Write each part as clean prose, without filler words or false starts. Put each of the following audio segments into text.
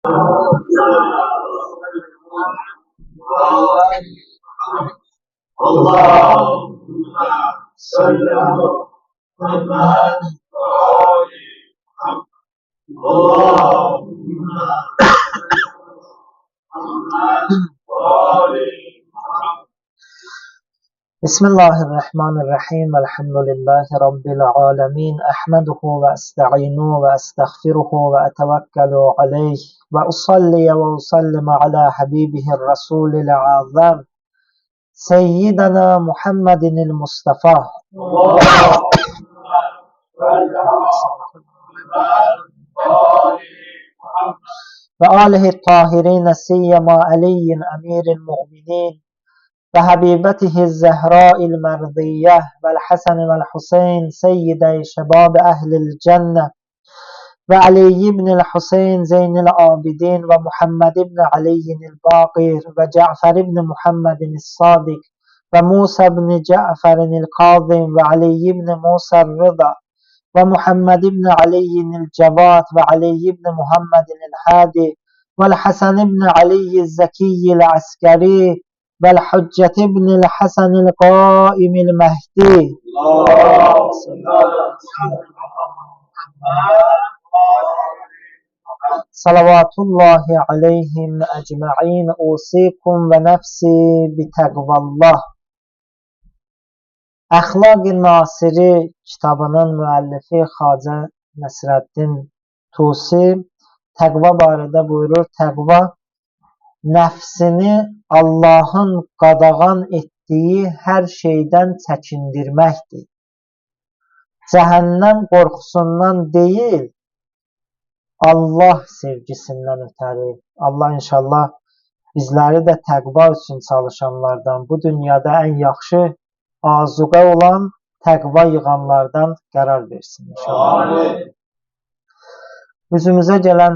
اللهم صل على محمد وآل محمد. اللهم بسم الله الرحمن الرحيم. الحمد لله رب العالمين. أحمده وأستعينه وأستغفره وأتوكل عليه وأصلي وأسلم على حبيبه الرسول الأعظم سيدنا محمد المصطفى وآله الطاهرين سيما علي أمير المؤمنين وحبيبته الزهراء المرضية والحسن والحسين سيدي شباب أهل الجنة وعلي بن الحسين زين العابدين ومحمد بن علي الباقر وجعفر بن محمد الصادق وموسى بن جعفر الكاظم وعلي بن موسى الرضا ومحمد بن علي الجواد وعلي بن محمد الهادي والحسن بن علي الزكي العسكري والحجة بن الحسن القائم المهدي. Salavatullah aleyhim ecma'in. Usikum ve nefsi bitəqvallah. Əxlaq-ı Nasiri kitabının müəllifi Xacə Nəsrəddin Tusi təqva barədə buyurur: təqva nəfsini Allahın qadağan etdiyi hər şeydən çəkindirməkdir. Cəhənnəm qorxusundan deyil, Allah sevgisindən ötəri. Allah inşallah bizləri də təqva üçün çalışanlardan, bu dünyada ən yaxşı azuqə olan təqva yığanlardan qərar versin inşallah. Üzümüzə gələn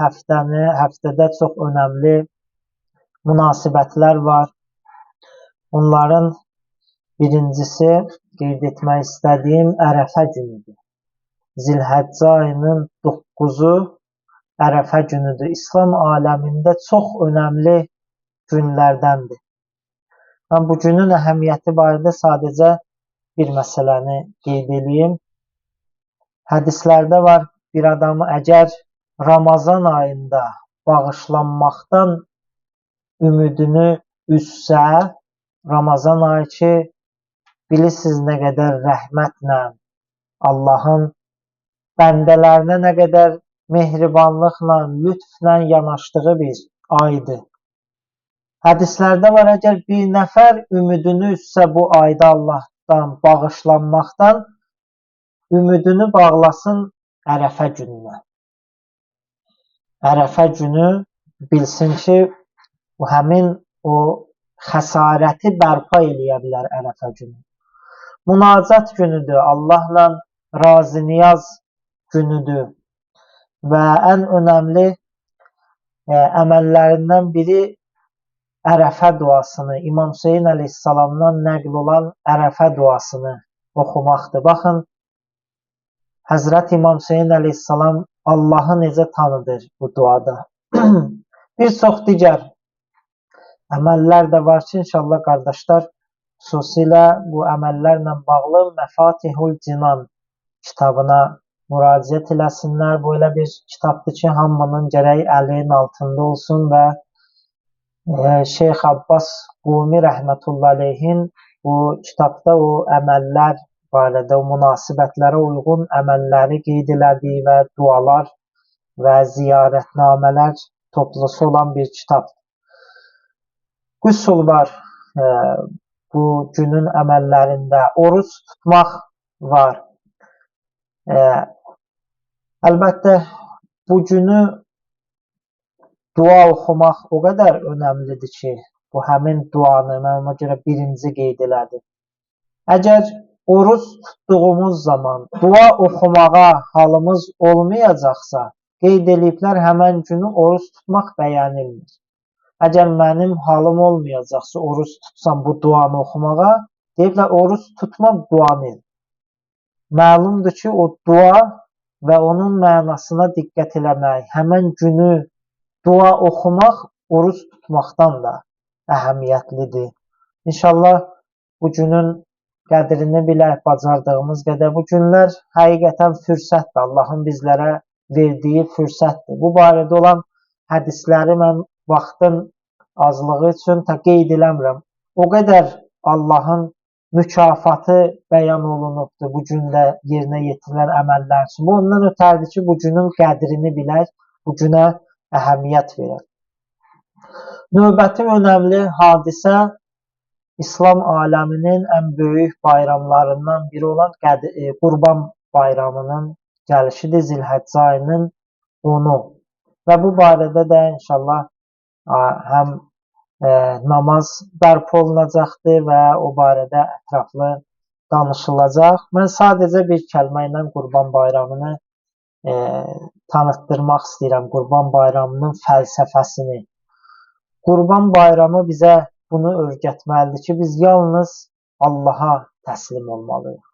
həftədə çox önəmli münasibətlər var. Onların birincisi qeyd etmək istədiyim Ərəfə günüdür. Zilhəccə ayının 9-u Ərəfə günüdür. İslam aləmində çox önəmli günlərdəndir. Mən bu günün əhəmiyyəti barədə sadəcə bir məsələni qeyd edeyim. Hədislərdə var, bir adamı əgər Ramazan ayında bağışlanmaqdan ümidini üzsə, Ramazan ayı ki, bilirsiniz nə qədər rəhmətlə, Allahın bəndələrinə nə qədər mehribanlıqla, lütflə yanaşdığı bir aydır. Hədislərdə var, əgər bir nəfər ümidini üzsə bu ayda Allahdan bağışlanmaqdan, ümidini bağlasın Ərəfə gününə. Ərəfə günü bilsin ki, həmin o xəsarəti bərpa eləyə bilər Ərəfə günü. Münacat günüdür, Allahla razı-niyaz günüdür və ən önəmli əməllərindən biri Ərəfə duasını, İmam Hüseyin əleyhissalamdan nəql olan Ərəfə duasını oxumaqdır. Baxın, Həzrət İmam Hüseyin əleyhissalam Allahı necə tanıdır bu duada. Bir çox digər əməllər də var ki, inşallah qardaşlar, xüsusilə bu əməllərlə bağlı Məfatihul Cinan kitabına müraciət eləsinlər. Bu elə bir kitabdır ki, hamının gərək əlinin altında olsun və Şeyx Abbas Qumi rəhmətullah aleyhin bu kitabda o əməllər barədə, o münasibətlərə uyğun əməlləri qeyd elədiyi və dualar və ziyarətnamələr toplusu olan bir kitabdır. Qüsl var bu günün əməllərində, oruç tutmaq var. Əlbəttə, bu günü dua oxumaq o qədər önəmlidir ki, bu həmin duanı mən ona görə birinci qeyd elədim. Əgər oruç tutduğumuz zaman dua oxumağa halımız olmayacaqsa, qeyd eləyiblər həmən günü oruç tutmaq bəyənilmir. Əgər mənim halım olmayacaqsa, oruç tutsam bu duanı oxumağa, deyiblər, oruç tutma duanı. Məlumdur ki, o dua və onun mənasına diqqət eləmək, həmən günü dua oxumaq oruç tutmaqdan da əhəmiyyətlidir. İnşallah bu günün qədrini bilək, bacardığımız qədər. Bu günlər həqiqətən fürsətdir, Allahın bizlərə verdiyi fürsətdir. Bu barədə olan hədisləri mən vaxtın azlığı üçün qeyd eləmirəm. O qədər Allahın mükafatı bəyan olunubdur bu gündə yerinə yetirilən əməllər üçün. Bu ondan ötəridir ki, bu günün qədrini bilək, bu günə əhəmiyyət verək. Növbəti önəmli hadisə İslam aləminin ən böyük bayramlarından biri olan Qurban bayramının gəlişidir, Zilhəccə ayının 10-u. Və bu barədə də inşallah həm namaz bərpa olunacaqdır və o barədə ətraflı danışılacaq. Mən sadəcə bir kəlmə ilə Qurban bayramını tanıtdırmaq istəyirəm, Qurban bayramının fəlsəfəsini. Qurban bayramı bizə bunu öyrətməlidir ki, biz yalnız Allaha təslim olmalıyıq.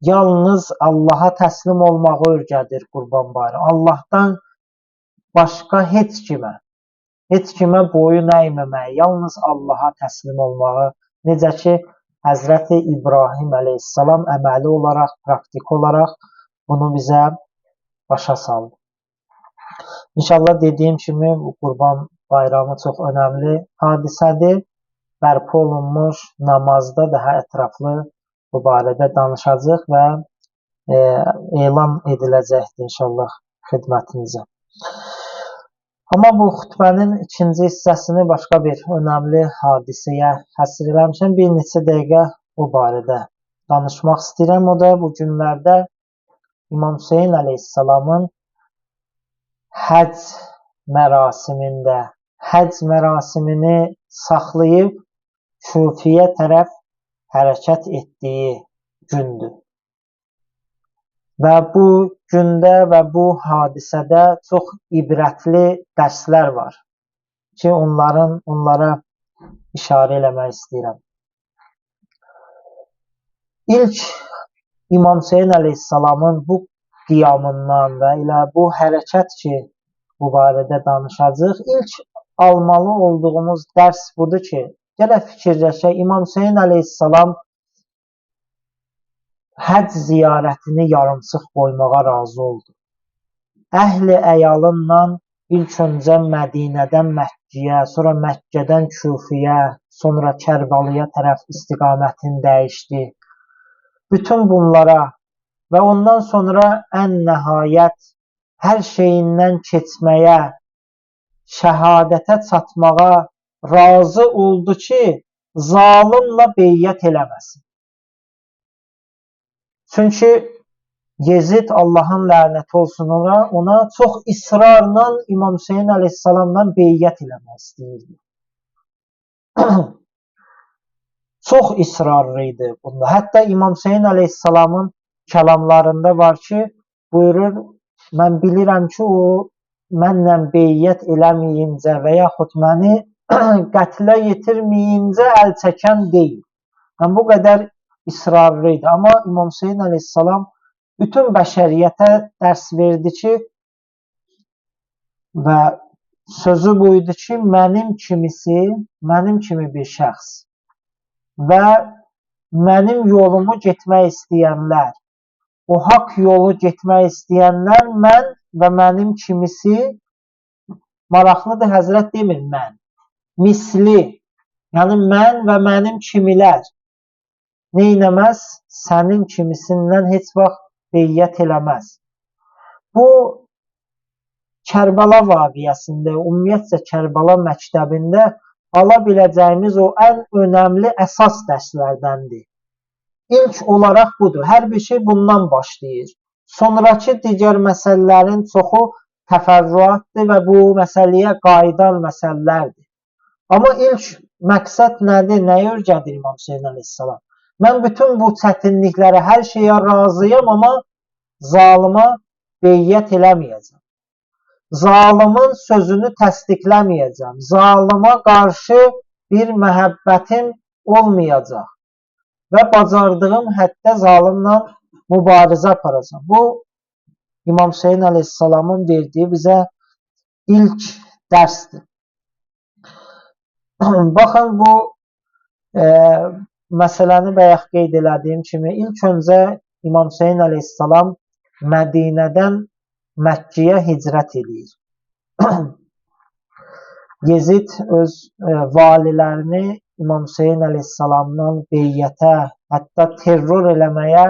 Yalnız Allaha təslim olmağı öyrədir Qurban bayramı. Allahdan başqa heç kimə boyun əyməməyi, yalnız Allaha təslim olmağı, necə ki, Həzrəti İbrahim əleyhissalam əməli olaraq, praktik olaraq bunu bizə başa saldı. İnşallah dediyim kimi bu Qurban bayramı çox önəmli hadisədir. Bərpa olunmuş namazda daha ətraflı bu barədə danışacaq və elan ediləcəkdir inşallah xidmətinizə. Amma bu xutbənin ikinci hissəsini başqa bir önəmli hadisəyə həsr eləmişəm. Bir neçə dəqiqə bu barədə danışmaq istəyirəm. O da bu günlərdə İmam Hüseyin əleyhissalamın həcc mərasimində həcc mərasimini saxlayıb Küfiyə tərəf hərəkət etdiyi gündür. Və bu gündə və bu hadisədə çox ibrətli dərslər var ki, onlara işarə eləmək istəyirəm. İlk İmam Hüseyin əleyhissalamın bu qiyamından və elə bu hərəkət ki, bu barədə danışacaq. İlk almalı olduğumuz dərs budur ki, gələk fikirləşək, İmam Hüseyin əleyhissalam həcc ziyarətini yarımçıq qoymağa razı oldu. Əhli əyalınla ilk öncə Mədinədən Məkkəyə, sonra Məkkədən Küfiyə, sonra Kərbəlayə tərəf istiqamətini dəyişdi. Bütün bunlara və ondan sonra ən nəhayət hər şeyindən keçməyə, şəhadətə çatmağa razı oldu ki, zalimlə beyyət eləməsin. Çünki Yezid, Allahın lənəti olsun ona çox israrla İmam Hüseyin əleyhissalamla beyyət eləmək istəyirdi. Çox israrlı idi bunda. Hətta İmam Hüseyin əleyhissalamın kəlamlarında var ki, buyurur, mən bilirəm ki, o mənlə beyyət eləməyincə və yaxud məni qətlə yetirməyincə əl çəkən deyil. Yəni, bu qədər israrlı idi. Amma İmam Hüseyin əleyhissalam bütün bəşəriyyətə dərs verdi ki, və sözü buydu ki, mənim kimi bir şəxs və mənim yolumu getmək istəyənlər, o haqq yolu getmək istəyənlər mən və mənim kimisi, maraqlıdır, Həzrət demir mən, misli, yəni mən və mənim kimilər neynəməz? Sənin kimisindən heç vaxt beyyət eləməz. Bu, Kərbəla vaqiəsində, ümumiyyətcə Kərbəla məktəbində ala biləcəyimiz o ən önəmli əsas dərslərdəndir. İlk olaraq budur. Hər bir şey bundan başlayır. Sonraki digər məsələlərin çoxu təfərrüatdır və bu məsələyə qayıdan məsələlərdir. Amma ilk məqsəd nədir? Nəyə öyrədir İmam Hüseyin əleyhissalam? Mən bütün bu çətinliklərə, hər şeyə razıyam, amma zalıma beyyət eləməyəcəm. Zalimin sözünü təsdiqləməyəcəm. Zalıma qarşı bir məhəbbətim olmayacaq. Və bacardığım həddə zalimlə mübarizə aparacam. Bu, İmam Hüseyin əleyhissalamın verdiyi bizə ilk dərsdir. Baxın, bu məsələni bayaq qeyd elədiyim kimi, ilk öncə İmam Hüseyin əleyhissalam Mədinədən Məkkəyə hicrət edir. Yezid öz valilərini İmam Hüseyin əleyhissalamdan beyyətə, hətta terror eləməyə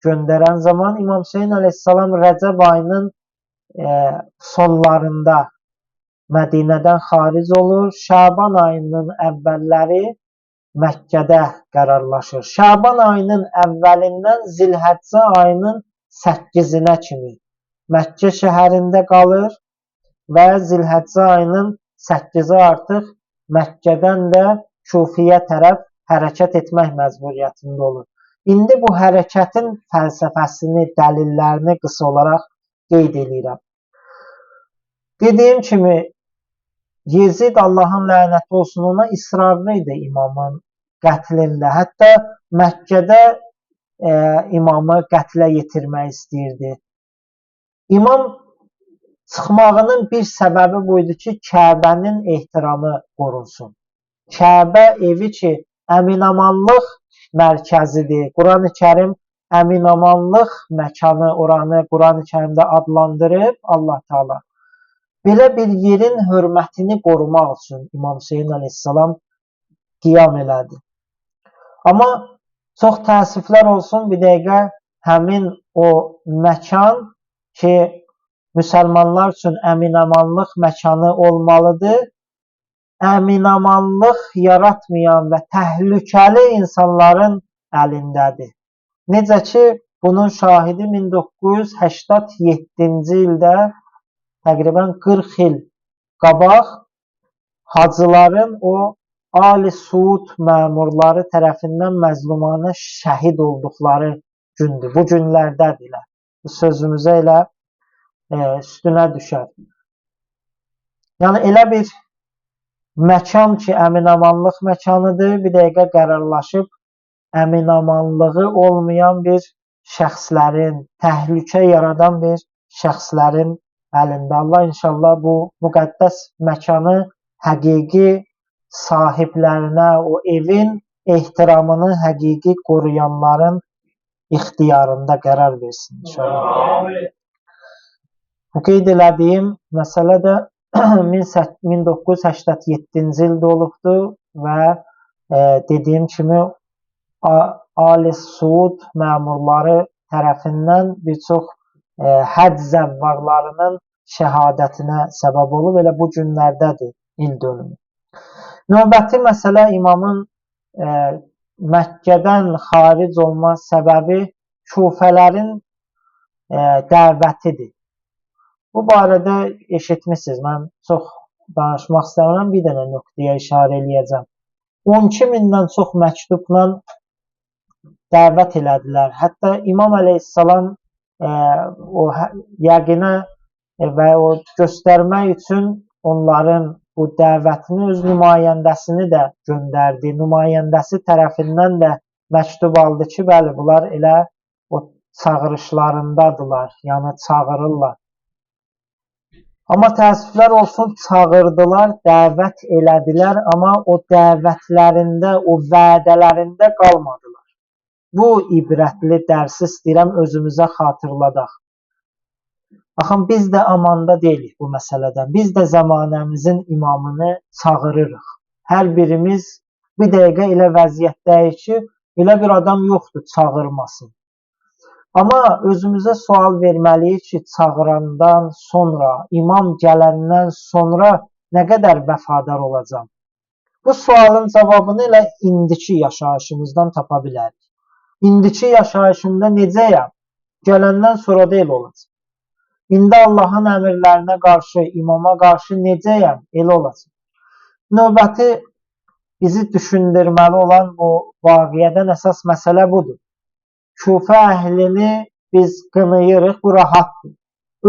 göndərən zaman İmam Hüseyin əleyhissalam Rəcəb ayının sonlarında Mədinədən xaric olur. Şaban ayının əvvəlləri Məkkədə qərarlaşır. Şaban ayının əvvəlindən Zilhəccə ayının 8-nə kimi Məkkə şəhərində qalır və Zilhəccə ayının 8-i artıq Məkkədən də Kufiyə tərəf hərəkət etmək məcburiyyətində olur. İndi bu hərəkətin fəlsəfəsini, dəlillərini qısa olaraq qeyd edirəm. Dediyim kimi, Yezid, Allahın lənəti olsun ona, israrlı idi imamın qətlində. Hətta Məkkədə imamı qətlə yetirmək istəyirdi. İmam çıxmağının bir səbəbi buydu ki, Kəbənin ehtiramı qorunsun. Kəbə evi ki, əminamanlıq mərkəzidir. Quran-ı Kərim əminamanlıq məkanı, oranı Quran-ı Kərimdə adlandırıb Allah Teala. Belə bir yerin hörmətini qorumaq üçün İmam Hüseyin əleyhissalam qiyam elədi. Amma çox təəssüflər olsun, bir dəqiqə həmin o məkan ki, müsəlmanlar üçün əminamanlıq məkanı olmalıdır, əminamanlıq yaratmayan və təhlükəli insanların əlindədir. Necə ki, bunun şahidi 1987-ci ildə təqribən 40 il qabaq hacıların o Ali Suud məmurları tərəfindən məzlumanə şəhid olduqları gündür. Bu günlərdədirlər. Bu sözümüzə elə üstünə düşər. Yəni, elə bir məkan ki, əminamanlıq məkanıdır, bir dəqiqə qərarlaşıb əminamanlığı olmayan bir şəxslərin, təhlükə yaradan bir şəxslərin əlində. Allah inşallah bu müqəddəs məkanı həqiqi sahiblərinə, o evin ehtiramını həqiqi qoruyanların ixtiyarında qərar versin inşallah. Bu qeyd elədiyim məsələ də 1987-ci ildə olubdur və dediyim kimi Ali Suud məmurları tərəfindən bir çox həcc zəvvarlarının şəhadətinə səbəb olub. Elə bu günlərdədir il dönümü. Növbəti məsələ imamın Məkkədən xaric olma səbəbi Kufələrin dəvətidir. Bu barədə eşitmişsiniz. Mən çox danışmaq istəmirəm. Bir dənə nöqtəyə işarə eləyəcəm. 12 mindən çox məktubla dəvət elədilər. Hətta İmam əleyhissalam o yəqinə və o göstərmək üçün onların bu dəvətini öz nümayəndəsini də göndərdi. Nümayəndəsi tərəfindən də məktub aldı ki, bəli, bunlar elə o çağırışlarındadılar, yəni çağırırlar. Amma təəssüflər olsun, çağırdılar, dəvət elədilər, amma o dəvətlərində, o vədələrində qalmadılar. Bu ibrətli dərsi istəyirəm özümüzə xatırladaq. Baxın, biz də amanda deyilik bu məsələdən. Biz də zamanəmizin imamını çağırırıq. Hər birimiz bir dəqiqə elə vəziyyətdəyik ki, elə bir adam yoxdur çağırmasın. Amma özümüzə sual verməliyik ki, çağırandan sonra, imam gələndən sonra nə qədər vəfadar olacam? Bu sualın cavabını elə indiki yaşayışımızdan tapa bilərik. İndiki yaşayışımda necəyəm? Gələndən sonra deyil olacaq. İndi Allahın əmrlərinə qarşı, imama qarşı necəyəm? Elə olacaq. Növbəti bizi düşündürməli olan bu vaqiədən əsas məsələ budur. Kufə əhlini biz qınayırıq, bu rahatdır.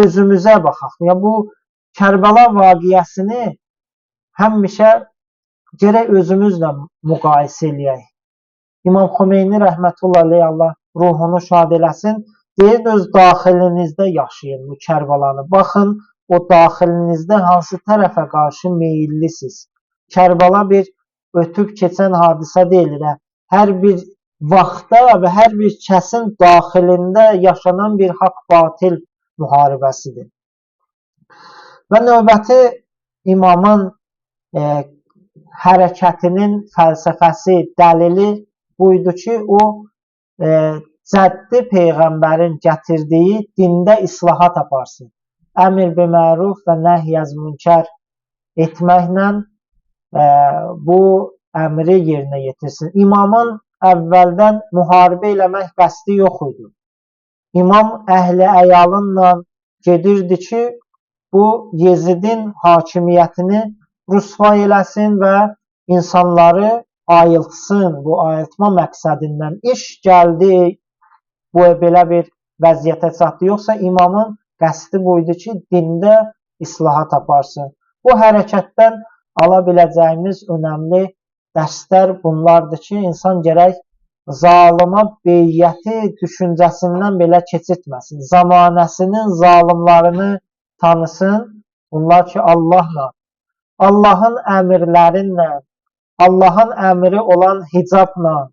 Özümüzə baxaq. Ya bu Kərbəla vaqiəsini həmişə gərək özümüzlə müqayisə eləyək. İmam Xomeyni rəhmətullahi aleyh, Allah ruhunu şad eləsin, deyir, öz daxilinizdə yaşayın bu Kərbəlanı. Baxın, o daxilinizdə hansı tərəfə qarşı meyillisiniz? Kərbala bir ötüb keçən hadisə deyil. Hər bir vaxtda və hər bir kəsin daxilində yaşanan bir haqq-batil müharibəsidir. Və növbəti imamın hərəkətinin fəlsəfəsi, dəlili buydu ki, o cəddi Peyğəmbərin gətirdiyi dində islahat aparsın. Əmr biməruf və nəhy-əz münkər etməklə bu əmri yerinə yetirsin. İmamın əvvəldən müharibə eləmək qəsdi yox idi. İmam əhli əyalınla gedirdi ki, bu Yezidin hakimiyyətini rüsva eləsin və insanları ayıltsın. Bu ayıltma məqsədindən iş gəldi, bu belə bir vəziyyətə çatdı. Yoxsa imamın qəsdi buydu ki, dində islahat aparsın. Bu hərəkətdən ala biləcəyimiz önəmli dərslər bunlardır ki, insan gərək zalıma beyyəti düşüncəsindən belə keçirtməsin. Zamanəsinin zalimlarını tanısın. Bunlar ki, Allahla, Allahın əmrlərinlə, Allahın əmri olan hicabla,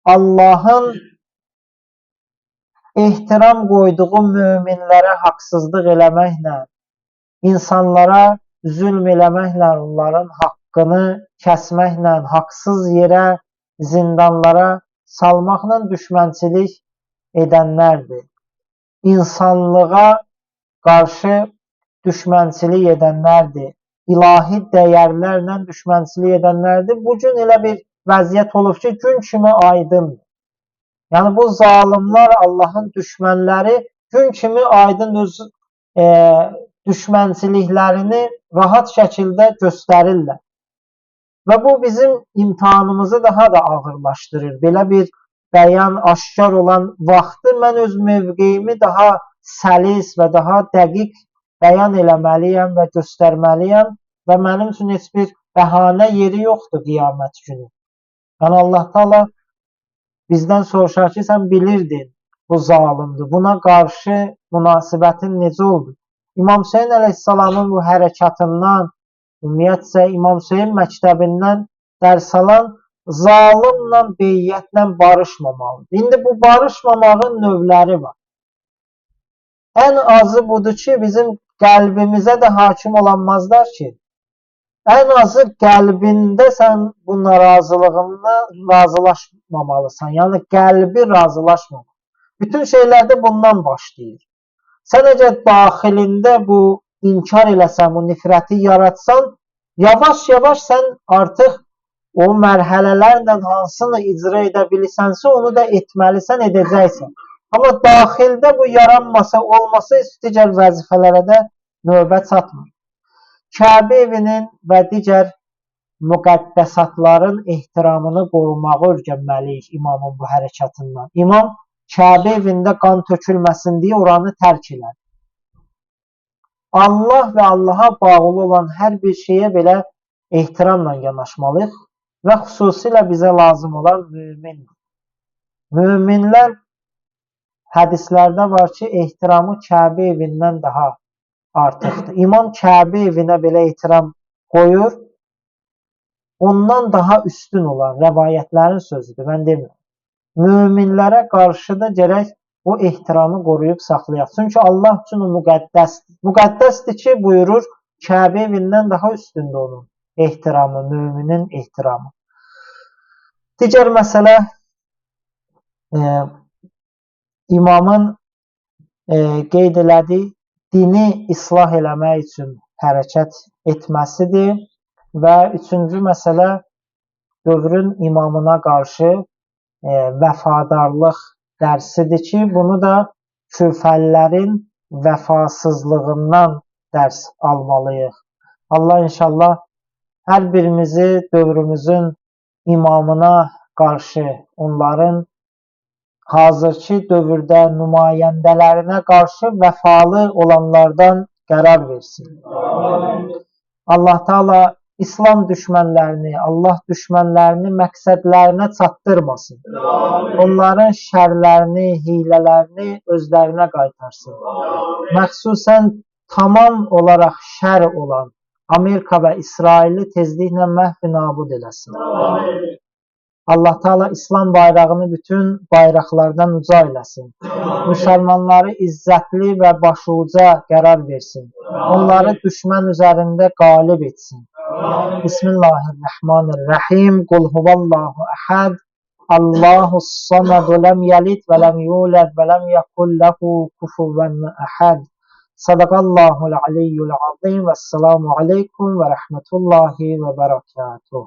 Allahın ehtiram qoyduğu möminlərə haqsızlıq eləməklə, insanlara zülm eləməklə, onların haqqını kəsməklə, haqsız yerə, zindanlara salmaqla düşmənçilik edənlərdir. İnsanlığa qarşı düşmənçilik edənlərdir. İlahi dəyərlərlə düşmənçilik edənlərdir. Bugün elə bir vəziyyət olub ki, gün kimi aydındır. Yəni bu zalimlar, Allahın düşmənləri gün kimi aydın öz düşmənçiliklərini rahat şəkildə göstərirlər. Və bu bizim imtihanımızı daha da ağırlaşdırır. Belə bir bəyan aşkar olan vaxtı mən öz mövqeyimi daha səlis və daha dəqiq bəyan eləməliyəm və göstərməliyəm və mənim üçün heç bir bəhanə yeri yoxdur qiyamət günü. Yəni Allah Taala bizdən soruşar ki, sən bilirdin bu zalimdir. Buna qarşı münasibətin necə oldu? İmam Hüseyin əleyhissalamın bu hərəkatından, ümumiyyətcə İmam Hüseyin məktəbindən dərs alan zalimlə, beyyətlə barışmamalıdır. İndi bu barışmamağın növləri var. Ən azı budur ki, bizim qəlbimizə də hakim olanmazlar ki, ən azı qəlbində sən bu narazılığınla razılaşmamalısan. Yəni qəlbi razılaşmamalı. Bütün şeylərdə bundan başlayır. Sən əgər daxilində bu inkar eləsən, bu nifrəti yaratsan, yavaş-yavaş sən artıq o mərhələlərlə hansını icra edə bilirsənsə, onu da etməlisən, edəcəksən. Amma daxildə bu yaranmasa, olmasa digər vəzifələrə də növbə çatmır. Kəbə evinin və digər müqəddəsatların ehtiramını qorumağı öyrənməliyik imamın bu hərəkatından. İmam Kəbə evində qan tökülməsin deyə oranı tərk elər. Allah və Allaha bağlı olan hər bir şeyə belə ehtiramla yanaşmalıyıq və xüsusilə bizə lazım olan mümindir. Müminlər hədislərdə var ki, ehtiramı Kəbə evindən daha artıqdır. İmam Kəbə evinə belə ehtiram qoyur, ondan daha üstün olan rəvayətlərin sözüdür, mən demirəm. Müminlərə qarşı da gərək o ehtiramı qoruyub saxlayaq. Çünki Allah üçün o müqəddəsdir. Müqəddəsdir ki, buyurur, Kəbə evindən daha üstündür onun ehtiramı, müminin ehtiramı. Digər məsələ imamın qeyd elədiyi dini islah eləmək üçün hərəkət etməsidir və üçüncü məsələ dövrün imamına qarşı vəfadarlıq dərsidir ki, bunu da küfəlilərin vəfasızlığından dərs almalıyıq. Allah inşallah hər birimizi dövrümüzün imamına qarşı, onların hazırki dövrdə nümayəndələrinə qarşı vəfalı olanlardan qərar versin. Allah Taala İslam düşmənlərini, Allah düşmənlərini məqsədlərinə çatdırmasın. Onların şərlərini, hilələrini özlərinə qaytarsın. Məxsusən tamam olaraq şər olan Amerika və İsraili tezliklə məhv nabud eləsin. Allah Teala İslam bayrağını bütün bayraqlardan uca eləsin. Müsəlmanları izzətli və başuca qərar versin. Onları düşmən üzərində qalib etsin. Bismillahirrahmanirrahim. Qul huvallahu əhəd. Allahus samad ləm yəlid və ləm yulad və ləm yekul lehu kufuven əhəd. Sadaqallahul aliyyul azim. Vəssalamu aleykum və rəhmətullahi və bərəkatuhu.